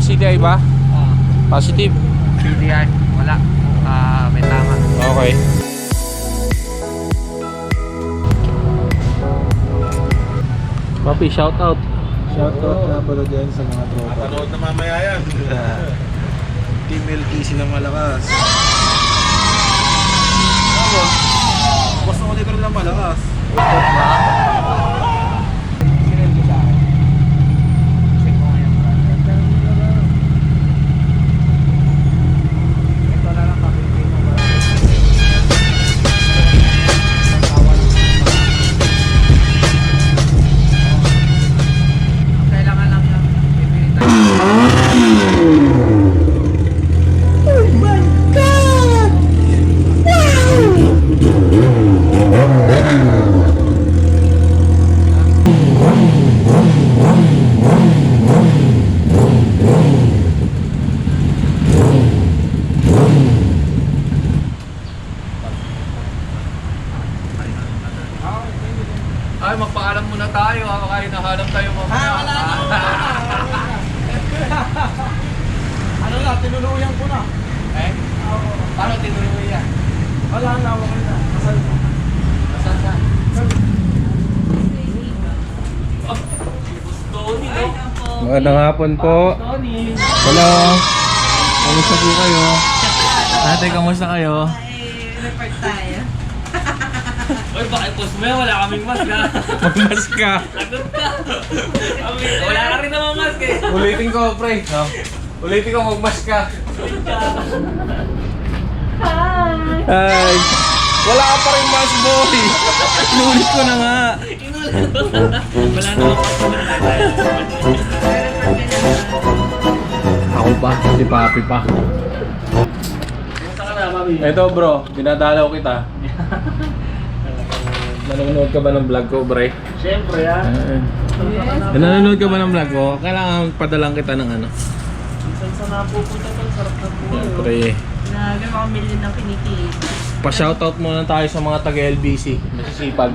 CDI ba? Positive? CDI, wala. May tama. Okay. Papi, shout out. Shoutout na pala dyan sa mga tropa. Matanood na mamaya yan. Team LKC na malakas. Gusto ko din lang malakas. Ay, magpaalam muna tayo. Baka hinahanap tayo mamaya. Wala na. Ano na, tinuluyan ko na. Eh? Paano tinuloy yan? Wala na, okay na. Kasal na. Nasaan ka? Tony, no? Magandang hapon po. Tony! Hello. Kamusta po kayo? Ate, kamusta kayo? Ay, report tayo. Uy, bakit post mo yan? Wala kaming mask ha? Magmas ka. Lagot ka! Wala ka rin naman mask eh! Ulitin ko, pre. No? Ulitin ko, magmas ka. Hi. Wala ka pa rin mas, boy. Inulit ko na nga. Wala naman mask na tayo. Ako pa, si Papi pa. Kamusta ka na, mami? Eto bro, dinadalaw kita. Nanonood ka ba ng vlog ko, bre? Siyempre ha. Nanonood ka ba ng vlog ko? Kailangan padalang kita ng ano. Saan sa napupunta to? Sarap na po. Pre, Grabe, mga million ng kinikita. pa-shoutout muna tayo sa mga taga-LBC. Masisipag.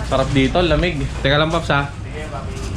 Sarap dito, lamig. Teka lang, Paps ha. Sige, papi.